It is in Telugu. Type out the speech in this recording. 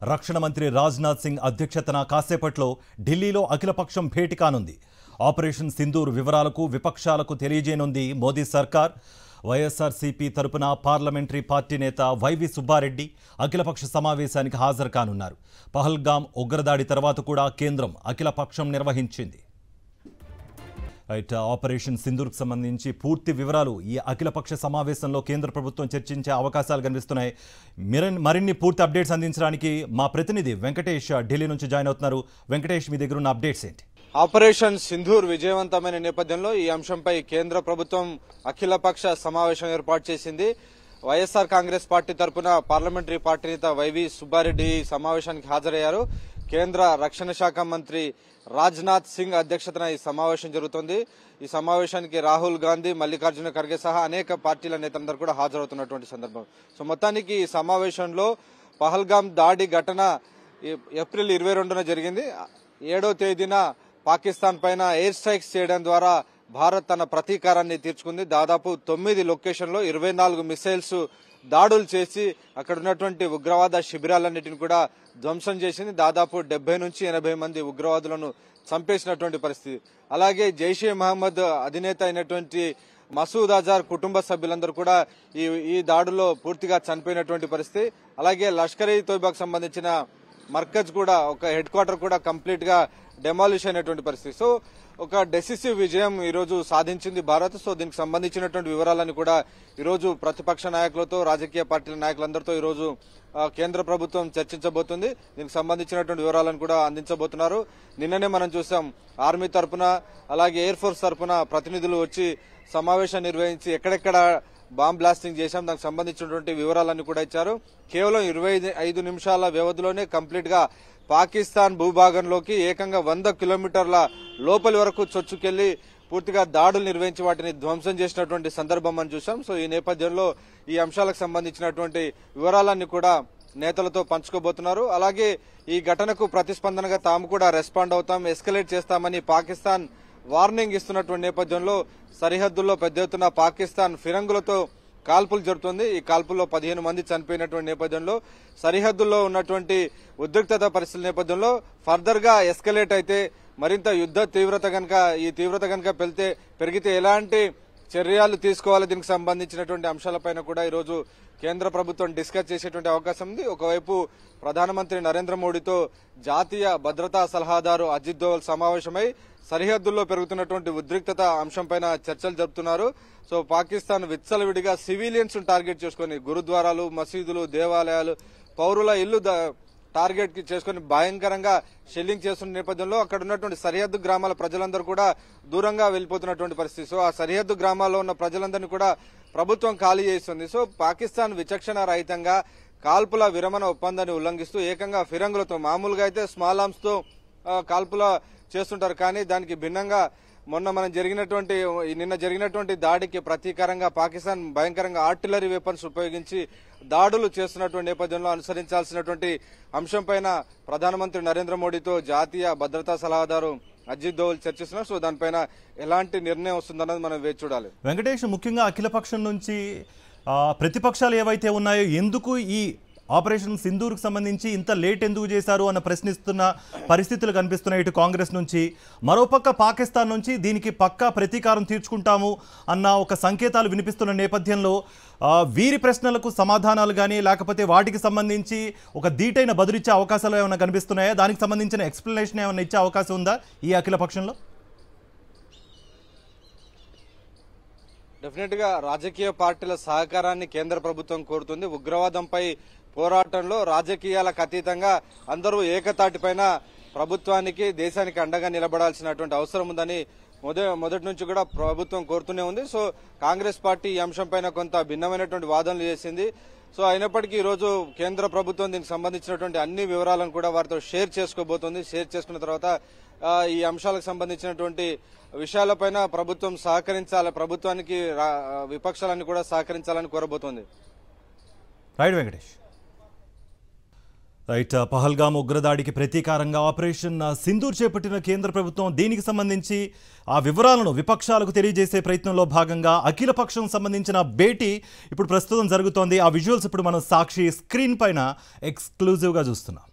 రక్షణ మంత్రి రాజ్నాథ్ సింగ్ అధ్యక్షతన కాసేపట్లో ఢిల్లీలో అఖిలపక్షం భేటీ కానుంది. ఆపరేషన్ సింధూర్ వివరాలకు విపక్షాలకు తెలియజేయనుంది మోదీ సర్కార్. వైఎస్ఆర్సీపీ తరపున పార్లమెంటరీ పార్టీ నేత వైవి సుబ్బారెడ్డి అఖిలపక్ష సమావేశానికి హాజరు కానున్నారు. పహల్గామ్ ఉగ్రదాడి తర్వాత కూడా కేంద్రం అఖిలపక్షం నిర్వహించింది. ఆపరేషన్ సింధూర్కు సంబంధించి పూర్తి వివరాలు ఈ అఖిలపక్ష సమావేశంలో కేంద్ర ప్రభుత్వం చర్చించే అవకాశాలు కనిపిస్తున్నాయి. మరిన్ని పూర్తి అప్డేట్స్ అందించడానికి మా ప్రతినిధి వెంకటేష్ ఢిల్లీ నుంచి జాయిన్ అవుతున్నారు. వెంకటేష్, మీ దగ్గర ఉన్న అప్డేట్స్ ఏంటి? ఆపరేషన్ సింధూర్ విజయవంతమైన నేపథ్యంలో ఈ అంశంపై కేంద్ర ప్రభుత్వం అఖిలపక్ష సమావేశం ఏర్పాటు చేసింది. వైఎస్ఆర్ కాంగ్రెస్ పార్టీ తరపున పార్లమెంటరీ పార్టీ నేత వైవి సుబ్బారెడ్డి సమావేశానికి హాజరయ్యారు. కేంద్ర రక్షణ శాఖ మంత్రి రాజ్నాథ్ సింగ్ అధ్యక్షతన ఈ సమావేశం జరుగుతోంది. ఈ సమావేశానికి రాహుల్ గాంధీ, మల్లికార్జున ఖర్గే సహా అనేక పార్టీల నేతలందరూ కూడా హాజరవుతున్నటువంటి సందర్భం. సో మొత్తానికి ఈ సమావేశంలో పహల్గామ్ దాడి ఘటన ఏప్రిల్ 22న జరిగింది. 7వ తేదీన పాకిస్తాన్ పైన ఎయిర్ స్ట్రైక్స్ చేయడం ద్వారా భారత్ తన ప్రతీకారాన్ని తీర్చుకుంది. దాదాపు 9 లొకేషన్లో 24 మిసైల్స్ దాడులు చేసి అక్కడ ఉన్నటువంటి ఉగ్రవాద శిబిరాలన్నింటిని కూడా ధ్వంసం చేసింది. దాదాపు 70 నుంచి 80 మంది ఉగ్రవాదులను చంపేసినటువంటి పరిస్థితి. అలాగే జైషే మహమ్మద్ అధినేత అయినటువంటి మసూద్ అజార్ కుటుంబ సభ్యులందరూ కూడా ఈ దాడుల్లో పూర్తిగా చనిపోయినటువంటి పరిస్థితి. అలాగే లష్కర్ ఇ తోయిబాకు సంబంధించిన మర్కజ్ కూడా, ఒక హెడ్ క్వార్టర్ కూడా కంప్లీట్ గా డెమాలిష్ అయినటువంటి పరిస్థితి. సో ఒక డెసిసివ్ విజయం ఈ రోజు సాధించింది భారత్. సో దీనికి సంబంధించినటువంటి వివరాలను కూడా ఈ రోజు ప్రతిపక్ష నాయకులతో, రాజకీయ పార్టీల నాయకులందరితో ఈ రోజు కేంద్ర ప్రభుత్వం చర్చించబోతుంది. దీనికి సంబంధించినటువంటి వివరాలను కూడా అందించబోతున్నారు. నిన్ననే మనం చూసాం, ఆర్మీ తరఫున అలాగే ఎయిర్ ఫోర్స్ తరఫున ప్రతినిధులు వచ్చి సమావేశం నిర్వహించి ఎక్కడెక్కడ బాంబ్ బ్లాస్టింగ్ చేశాం, దానికి సంబంధించినటువంటి వివరాలన్నీ కూడా ఇచ్చారు. కేవలం 25 నిమిషాల వ్యవధిలోనే కంప్లీట్ గా పాకిస్తాన్ భూభాగంలోకి ఏకంగా 100 కిలోమీటర్ల లోపలి వరకు చొచ్చుకెళ్లి పూర్తిగా దాడులు నిర్వహించి వాటిని ధ్వంసం చేసినటువంటి సందర్భం మనం చూసాం. సో ఈ నేపథ్యంలో ఈ అంశాలకు సంబంధించినటువంటి వివరాలన్నీ కూడా నేతలతో పంచుకోబోతున్నారు. అలాగే ఈ ఘటనకు ప్రతిస్పందనగా తాము కూడా రెస్పాండ్ అవుతాం, ఎస్కలేట్ చేస్తామని పాకిస్తాన్ వార్నింగ్ ఇస్తున్నటువంటి నేపథ్యంలో సరిహద్దుల్లో పెద్ద ఎత్తున పాకిస్తాన్ ఫిరంగులతో కాల్పులు జరుగుతుంది. ఈ కాల్పుల్లో 15 మంది చనిపోయినటువంటి నేపథ్యంలో సరిహద్దుల్లో ఉన్నటువంటి ఉద్రిక్తత పరిస్థితుల నేపథ్యంలో ఫర్దర్ గా ఎస్కలేట్ అయితే మరింత యుద్ధ తీవ్రత కనుక పెరిగితే ఎలాంటి చర్యలు తీసుకోవాలి, దీనికి సంబంధించినటువంటి అంశాలపైన కూడా ఈ రోజు కేంద్ర ప్రభుత్వం డిస్కస్ చేసేటువంటి అవకాశం ఉంది. ఒకవైపు ప్రధానమంత్రి నరేంద్ర మోడీతో జాతీయ భద్రతా సలహాదారు అజిత్ దోవల్ సమావేశమై సరిహద్దుల్లో పెరుగుతున్నటువంటి ఉద్రిక్తత అంశంపైన చర్చలు జరుపుతున్నారు. సో పాకిస్తాన్ విచ్చలవిడిగా సివిలియన్స్ టార్గెట్ చేసుకుని గురుద్వారాలు, మసీదులు, దేవాలయాలు, పౌరుల ఇల్లు టార్గెట్ చేసుకుని భయంకరంగా షెల్లింగ్ చేస్తున్న నేపథ్యంలో అక్కడ ఉన్నటువంటి సరిహద్దు గ్రామాల ప్రజలందరూ కూడా దూరంగా వెళ్లిపోతున్నటువంటి పరిస్థితి. సో ఆ సరిహద్దు గ్రామాల్లో ఉన్న ప్రజలందరినీ కూడా ప్రభుత్వం ఖాళీ చేస్తుంది. సో పాకిస్తాన్ విచక్షణ రహితంగా కాల్పుల విరమణ ఒప్పందాన్ని ఉల్లంఘిస్తూ ఏకంగా ఫిరంగులతో, మామూలుగా అయితే స్మాల్ ఆర్మ్స్ తో కాల్పుల చేస్తుంటారు, కానీ దానికి భిన్నంగా నిన్న జరిగినటువంటి దాడికి ప్రతీకారంగా పాకిస్తాన్ భయంకరంగా ఆర్టిలరీ వెపన్స్ ఉపయోగించి దాడులు చేస్తున్నటువంటి నేపథ్యంలో అనుసరించాల్సినటువంటి అంశంపైన ప్రధానమంత్రి నరేంద్ర మోడీతో జాతీయ భద్రతా సలహాదారు అజిత్ దోవల్ చర్చిస్తున్నారు. సో దానిపైన ఎలాంటి నిర్ణయం వస్తుందన్నది మనం వేచి చూడాలి. వెంకటేష్, ముఖ్యంగా అఖిలపక్షం నుంచి ప్రతిపక్షాలు ఏవైతే ఉన్నాయో ఎందుకు ఈ ఆపరేషన్ సింధూర్కు సంబంధించి ఇంత లేట్ ఎందుకు చేశారు అన్న ప్రశ్నిస్తున్న పరిస్థితులు కనిపిస్తున్నాయి ఇటు కాంగ్రెస్ నుంచి. మరోపక్క పాకిస్తాన్ నుంచి దీనికి పక్కా ప్రతీకారం తీర్చుకుంటాము అన్న ఒక సంకేతాలు వినిపిస్తున్న నేపథ్యంలో వీరి ప్రశ్నలకు సమాధానాలు కానీ లేకపోతే వాటికి సంబంధించి ఒక ధీటైన బదులిచ్చే అవకాశాలు ఏమైనా కనిపిస్తున్నాయా? దానికి సంబంధించిన ఎక్స్ప్లెనేషన్ ఏమైనా ఇచ్చే అవకాశం ఉందా ఈ అఖిలపక్షంలో? డెఫినెట్ గా రాజకీయ పార్టీల సహకారాన్ని కేంద్ర ప్రభుత్వం కోరుతుంది. ఉగ్రవాదంపై పోరాటంలో రాజకీయాలకు అతీతంగా అందరూ ఏకతాటిపైన ప్రభుత్వానికి, దేశానికి అండగా నిలబడాల్సినటువంటి అవసరం ఉందని మొదటి నుంచి కూడా ప్రభుత్వం కోరుతూనే ఉంది. సో కాంగ్రెస్ పార్టీ ఈ అంశంపైన కొంత భిన్నమైనటువంటి వాదనలు చేసింది. సో అయినప్పటికీ ఈ రోజు కేంద్ర ప్రభుత్వం దీనికి సంబంధించినటువంటి అన్ని వివరాలను కూడా వారితో షేర్ చేసుకోబోతోంది. షేర్ చేసుకున్న తర్వాత ఈ అంశాలకు సంబంధించినటువంటి విషయాలపైన ప్రభుత్వం సహకరించాలి, ప్రభుత్వానికి విపక్షాలన్నీ కూడా సహకరించాలని కోరబోతోంది. రైట్ వెంకటేష్. రైట్. పహల్గామ్ ఉగ్రదాడికి ప్రతీకారంగా ఆపరేషన్ సింధూర్ చేపట్టిన కేంద్ర ప్రభుత్వం దీనికి సంబంధించి ఆ వివరాలను విపక్షాలకు తెలియజేసే ప్రయత్నంలో భాగంగా అఖిలపక్షం సంబంధించిన భేటీ ఇప్పుడు ప్రస్తుతం జరుగుతోంది. ఆ విజువల్స్ ఇప్పుడు మనం సాక్షి స్క్రీన్ పైన ఎక్స్క్లూజివ్గా చూస్తున్నాం.